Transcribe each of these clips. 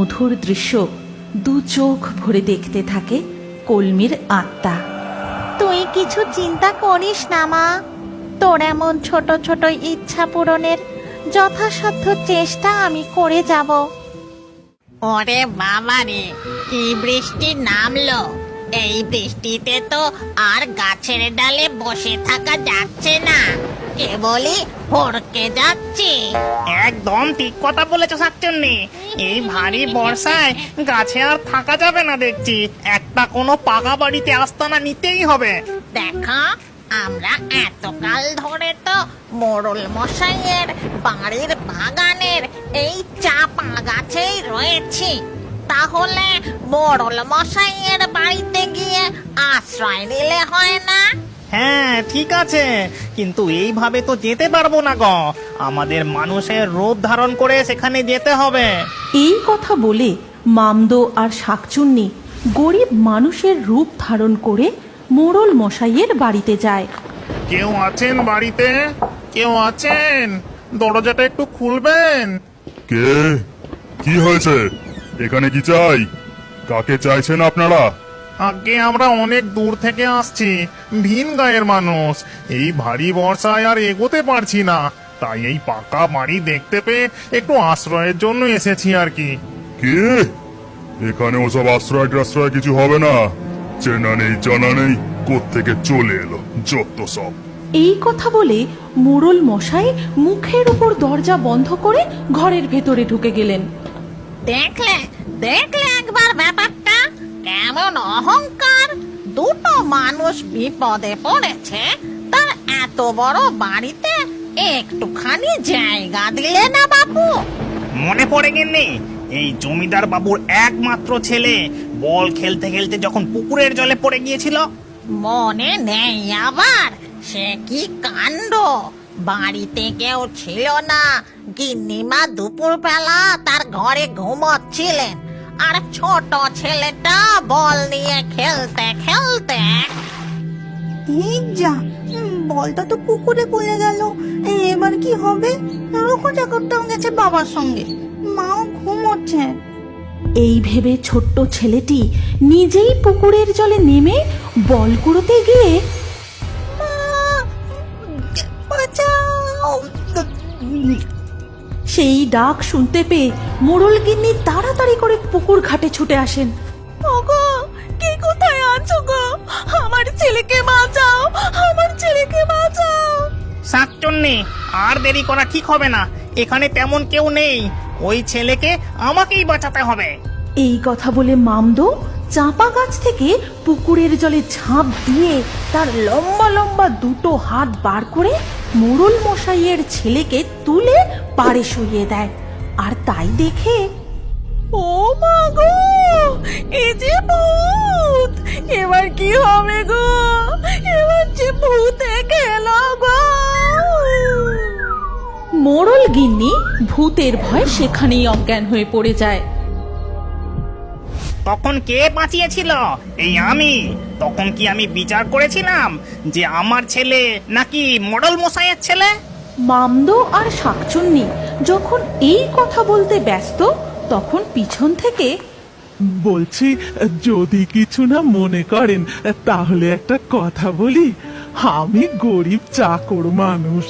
মধুর দৃশ্য দু চোখ ভরে দেখতে থাকে কলমির আত্মা। তুই কিছু চিন্তা করিস না মা, তোর এমন ছোট ছোট ইচ্ছা পূরণের যথাসাধ্য চেষ্টা আমি করে যাব। ওরে বাবা রে, কি বৃষ্টি নামলো! এই বৃষ্টিতে তো আর গাছের ডালে বসে থাকা যাচ্ছে না, কেবলই হড়কে যাচ্ছে। একদম ঠিক কথা বলেছ শাকচুন্নি। এই ভারী বর্ষায় গাছে আর থাকা যাবে না দেখছি। একটা কোনো পাকা বাড়িতে আস্তানা নিতেই হবে। দেখো, আমরা এতকাল ধরে তো মোড়ল মশাইয়ের বাড়ির বাগানের এই চাপা গাছেই রয়েছি, তাহলে মোড়ল মশাইয়ের বাড়িতে গিয়ে আশ্রয় নিলে হয় না? হ্যাঁ ঠিক আছে, কিন্তু এইভাবে তো যেতে পারবো না গো। আমাদের মানুষের রূপ ধারণ করে সেখানে যেতে হবে। এই কথা বলে মামদো আর শাকচুন্নি গরিব মানুষের রূপ ধারণ করে মোড়ল মশাইয়ের বাড়িতে যায়। কেউ আছেন বাড়িতে? কেউ আছেন? দরজাটা একটু খুলবেন? কে? কি হয়েছে? এখানে কি চাই? কাকে চাইছেন আপনারা? আগে আমরা অনেক দূর থেকে আসছি, ভিন গায়ের মানুষ। এই ভারী বর্ষায় আর এগোতে পারছি না, তাই এই পাকা বাড়ি দেখতে পেয়ে একটু আশ্রয়ের জন্য এসেছি আর কি। কে? এখানে ওসব আশ্রয় টাশ্রয় কিছু হবে না। চেনা নেই জানা নেই, কোত্থেকে চলে এলো যত সব। এই কথা বলে মোড়ল মশাই মুখের উপর দরজা বন্ধ করে ঘরের ভেতরে ঢুকে গেলেন। দেখলে দেখলে একবার ব্যাপারটা, কেমন অহংকার! দুটো মানুষ বিপদে পড়েছে, তার এত বড় বাড়িতে একটুখানি জায়গা দিলে না বাপু? মনে পড়ে গেননি, এই জমিদার বাবুর একমাত্র ছেলে বল খেলতে খেলতে যখন পুকুরের জলে পড়ে গিয়েছিল। মনে নেই আবার? সে কি কাণ্ড! বাড়িতে কেউ ছিল না, গিন্নিমা দুপুর বেলা তার ঘরে ঘুমোচ্ছিলেন, আর ছোট ছেলেটা বল নিয়ে খেলতে খেলতে এই যা, বলটা তো পুকুরে পড়ে গেল। এবার কি হবে? রোকো চাকরটাও গেছে বাবার সঙ্গে, মাও ঘুমোচ্ছে। এই ভেবে ছোট্ট ছেলেটি নিজেই পুকুরের জলে নেমে বল কুড়োতে গিয়ে বাঁচাও! সেই ডাক শুনতে পেয়ে মোড়ল গিন্নি তাড়াতাড়ি করে পুকুর ঘাটে ছুটে আসেন। ওগো, কে কোথায় আছো গো? আমার ছেলেকে বাঁচাও, আমার ছেলেকে বাঁচাও। শাকচুন্নি, আর দেরি করা ঠিক হবে না। এখানে তেমন কেউ নেই, ওই ছেলেকে আমাকেই বাঁচাতে হবে। এই কথা বলে মামদো চাপা গাছ থেকে পুকুরের জলে ঝাঁপ দিয়ে তার লম্বা লম্বা দুটো হাত বার করে মোড়ল মশাইয়ের ছেলেকে তুলে পাড়ে শুইয়ে দেয়। আর তাই দেখে, ও মা গো, এ যে ভূত! এবার কি হবে গো? এবার যে ভূতে খেলো গো! মোড়ল গিন্নি ভূতের ভয় সেখানেই অজ্ঞান হয়ে পড়ে যায়। তখন কে বাঁচিয়েছিল? এই আমি। তখন কি আমি বিচার করেছিলাম যে আমার ছেলে নাকি মোড়ল মশাইয়ের ছেলে? মামদো আর শাকচুন্নি যখন এই কথা বলতে ব্যস্ত, তখন পিছন থেকে, বলছি, যদি কিছু না মনে করেন তাহলে একটা কথা বলি। আমি গরিব চাকর মানুষ,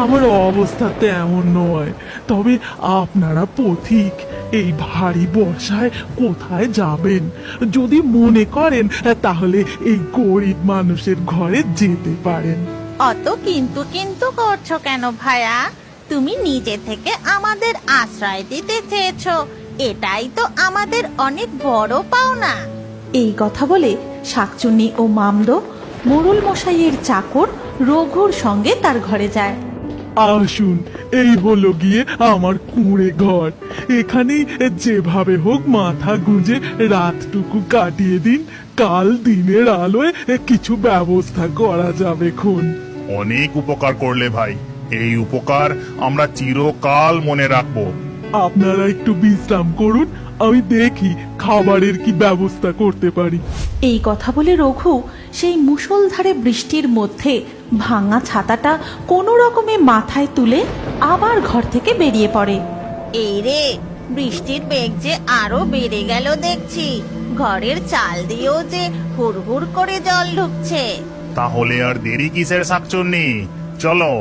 আমার অবস্থা তেমন নয়। তবে আপনারা পথিক, এই ভারী বর্ষায় কোথায় যাবেন? যদি মনে করেন তাহলে এই গরিব মানুষের ঘরে যেতে পারেন। অত কিন্তু কিন্তু করছো কেন ভাইয়া? তুমি নিজে থেকে আমাদের আশ্রয় দিতে চেয়েছো, এটাই তো আমাদের অনেক বড় পাওনা। এই কথা বলে শাকচুন্নি ও মামদো মোড়ল মশাইয়ের চাকর রঘুর সঙ্গে তার ঘরে যায়। আসুন, এই হলো গিয়ে আমার কুঁড়ে ঘর। এখানেই যেভাবে হোক মাথা গুঁজে রাতটুকু কাটিয়ে দিন, কাল দিনের আলোয় কিছু ব্যবস্থা করা যাবে খুন। অনেক উপকার করলে ভাই, এই উপকার আমরা চিরকাল মনে রাখবো। আপনারা একটু বিশ্রাম করুন, আমি দেখি খাবারের কি ব্যবস্থা করতে পারি। এই কথা বলে রঘু সেই মুষলধারে বৃষ্টির মধ্যে ভাঙা ছাতাটা কোনো রকমে মাথায় তুলে আবার ঘর থেকে বেরিয়ে পড়ে। এই রে, বৃষ্টির বেগ যে আরো বেড়ে গেল দেখছি। ঘরের চাল দিয়েও যে হুড়হুড় করে জল ঢুকছে। তাহলে আর দেরি কিসের শাকচুন্নি? চলো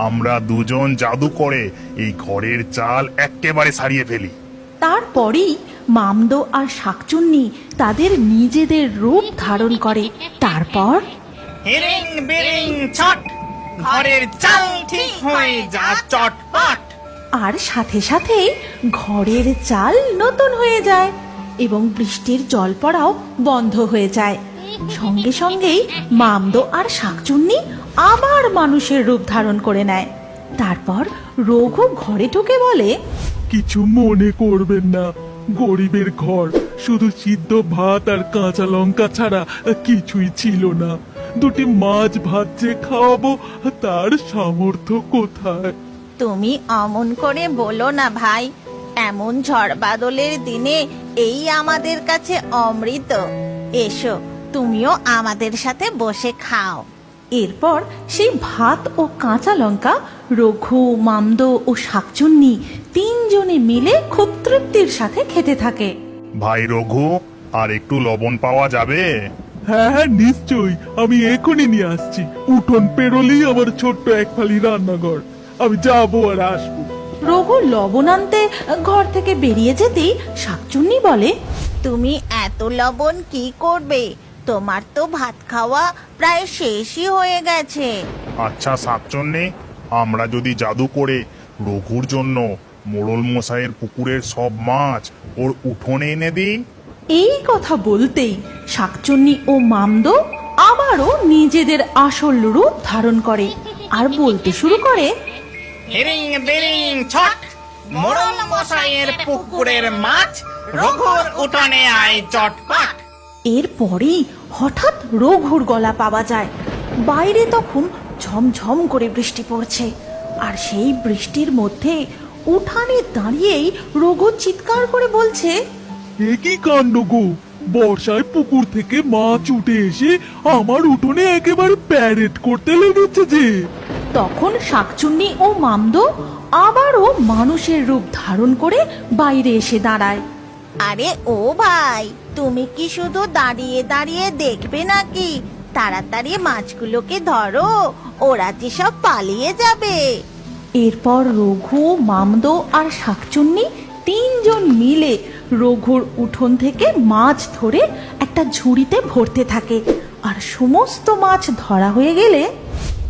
আমরা দুজন জাদু করে এই ঘরের চাল একেবারে সারিয়ে ফেলি। তারপরেই মামদো আর শাকচুন্নি তাদের নিজেদের রূপ ধারণ করে। তারপর হিরিং বিরিং ছট, ঘরের চাল ঠিক হয়ে যা চটপট। আর সাথে সাথেই ঘরের চাল নতুন হয়ে যায় এবং বৃষ্টির জল পড়াও বন্ধ হয়ে যায়। সঙ্গে সঙ্গেই মামদো আর শাকচুন্নি আবার মানুষের রূপ ধারণ করে নেয়। তারপর রঘু ঘরে ঢুকে বলে, কিছু মনে করবেন না, গরিবের ঘর, শুধু সিদ্ধ ভাত আর কাঁচা লঙ্কা ছাড়া কিছুই ছিল না। দুটি মাছ ভাত যে খাওয়াবো তার সামর্থ্য কোথায়? তুমি অমন করে বলো না ভাই, এমন ঝড় বাদলের দিনে এই আমাদের কাছে অমৃত। এসো তুমিও আমাদের সাথে বসে খাও। এরপর সেই ভাত ও কাঁচা লঙ্কা রঘু, মামদো ও শাকচুন্নি তিনজনে মিলে খুব তৃপ্তির সাথে খেতে থাকে। ভাই রঘু, আর একটু লবণ পাওয়া যাবে? হ্যাঁ হ্যাঁ, নিশ্চয়ই, আমি এখনই নিয়ে আসছি। উঠোন পেরোলেই আমার ছোট্ট এক ফালি রান্নাঘর, আমি যাবো আর আসবো। রঘু লবণ আনতে ঘর থেকে বেরিয়ে যেতেই শাকচুন্নি বলে, তুমি এত লবণ কি করবে? তোমার তো ভাত খাওয়া প্রায় শেষই হয়ে গেছে। আচ্ছা শাকচুন্নি, আমরা যদি জাদু করে রঘুর জন্য মোড়ল মশাইয়ের পুকুরের সব মাছ ওর উঠোনে এনে দিই? এই কথা বলতেই শাকচুন্নি ও মামদো আবারও নিজেদের আসল রূপ ধারণ করে আর বলতে শুরু করে, হিরিং বিরিং ছট, মোড়ল মশাইয়ের পুকুরের মাছ রঘুর উঠানে আয় চটপট। এরপরেই হঠাৎ রঘুর গলা পাওয়া যায়। বাইরে তখন ঝমঝম করে বৃষ্টি পড়ছে, আর সেই বৃষ্টির মধ্যে উঠানে দাঁড়িয়েই রঘু চিৎকার করে বলছে, এ কি কাণ্ড গো! বর্ষায় পুকুর থেকে মাছ উঠে এসে আমার উঠোনে একেবারে প্যারেড করতে লেগেছে যে। তখন শাকচুন্নি ও মামদো আবারও মানুষের রূপ ধারণ করে বাইরে এসে দাঁড়ায়। আরে ও ভাই, তুমি কি শুধু দাঁড়িয়ে দাঁড়িয়ে দেখবে নাকি? তাড়াতাড়ি মাছগুলোকে ধরো, ওরা যে সব পালিয়ে যাবে। এরপর রঘু, মামদো আর শাকচুন্নি তিনজন মিলে রঘুর উঠোন থেকে মাছ ধরে একটা ঝুড়িতে ভরতে থাকে। আর সমস্ত মাছ ধরা হয়ে গেলে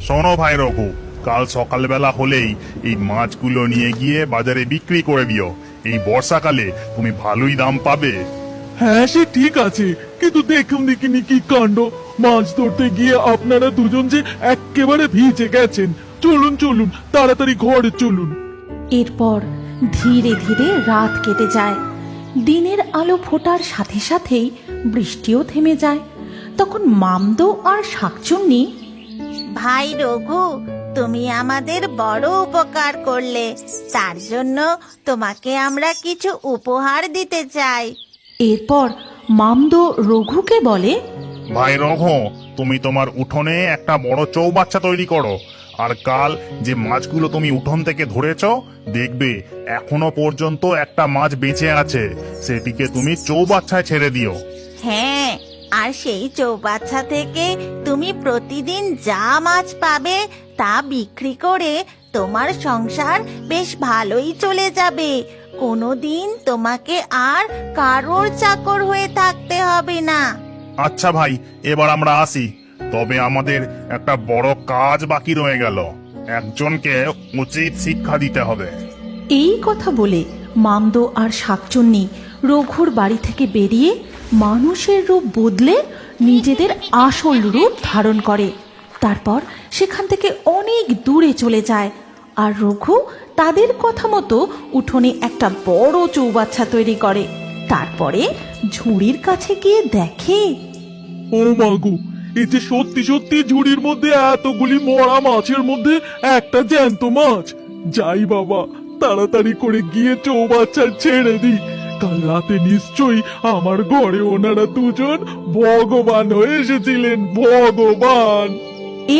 শোনো ভাই রঘু, কাল সকালবেলা হলেই এই মাছগুলো নিয়ে গিয়ে বাজারে বিক্রি করে দিও। এই বর্ষাকালে তুমি ভালোই দাম পাবে। হ্যাঁ সে ঠিক আছে, কিন্তু দেখুন দেখিনি কি কাণ্ড! মাছ ধরতে গিয়ে আপনারা দুজন যে একেবারে ভিজে গেছেন। চলুন চলুন, তাড়াতাড়ি ঘরে চলুন। এরপর ধীরে ধীরে রাত কেটে যায়। দিনের আলো ফোটার সাথে সাথেই বৃষ্টিও থেমে যায়। তখন মামদো আর শাকচুন্নি, ভাই রঘু, তুমি আমাদের বড় উপকার করলে, তার জন্য তোমাকে আমরা কিছু উপহার দিতে চাই। এরপর মামদো রঘুকে বলে, ভাই রঘু, তুমি তোমার উঠোনে একটা বড় চৌবাচ্চা তৈরি করো, আর কাল যে মাছগুলো তুমি উঠোন থেকে ধরেছ, দেখবে এখনো পর্যন্ত একটা মাছ বেঁচে আছে, সেটিকে তুমি চৌবাচ্চায় ছেড়ে দিও। হ্যাঁ, আর সেই চৌবাচ্চা থেকে তুমি প্রতিদিন যা মাছ পাবে তা বিক্রি করে তোমার সংসার বেশ ভালোই চলে যাবে। কোনোদিন তোমাকে আর কারোর চাকর হয়ে থাকতে হবে না। আচ্ছা ভাই, এবার আমরা আসি। তবে আমাদের একটা বড় কাজ বাকি রয়ে গেল, একজনকে উচিত শিক্ষা দিতে হবে। এই কথা বলে মামদো আর শাকচুন্নি রঘুর বাড়ি থেকে বেরিয়ে মানুষের রূপ বদলে নিজেদের আসল রূপ ধারণ করে। তারপর সেখান থেকে অনেক দূরে চলে যায়। আর রঘু তাদের কথা মতো উঠোনে একটা বড় চৌবাচ্চা তৈরি করে। তারপরে ঝুড়ির কাছে গিয়ে দেখে, ও মাগো, এই যে সত্যি সত্যি ঝুড়ির মধ্যে এতগুলি মরা মাছের মধ্যে একটা জ্যান্ত মাছ। যাই বাবা, তাড়াতাড়ি করে গিয়ে চৌবাচ্চা ছেড়ে দিই। কাল রাতে নিশ্চয়ই আমার ঘরে ওনারা দুজন ভগবান হয়ে এসেছিলেন, ভগবান।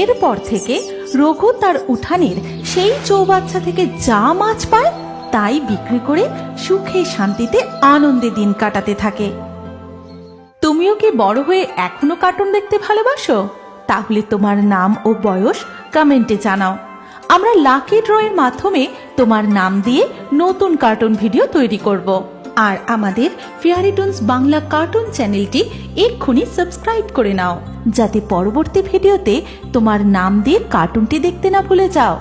এরপর থেকে রঘু তার উঠানের সেই চৌবাচ্চা থেকে যা মাছ পায় তাই বিক্রি করে সুখে শান্তিতে আনন্দে দিন কাটাতে থাকে। তুমিও কি বড় হয়ে এখনো কার্টুন দেখতে ভালোবাসো? তাহলে তোমার নাম ও বয়স কমেন্টে জানাও। আমরা লাকি ড্রয়ের মাধ্যমে তোমার নাম দিয়ে নতুন কার্টুন ভিডিও তৈরি করব। আর আমাদের ফেয়ারি টুনস বাংলা কার্টুন চ্যানেলটি এক্ষুনি সাবস্ক্রাইব করে নাও, যাতে পরবর্তী ভিডিওতে তোমার নাম দিয়ে কার্টুনটি দেখতে না ভুলে যাও।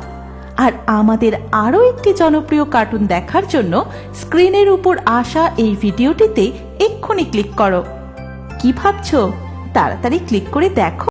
আর আমাদের আরও একটি জনপ্রিয় কার্টুন দেখার জন্য স্ক্রিনের উপর আসা এই ভিডিওটিতে এক্ষুনি ক্লিক করো। কি ভাবছো? তাড়াতাড়ি ক্লিক করে দেখো।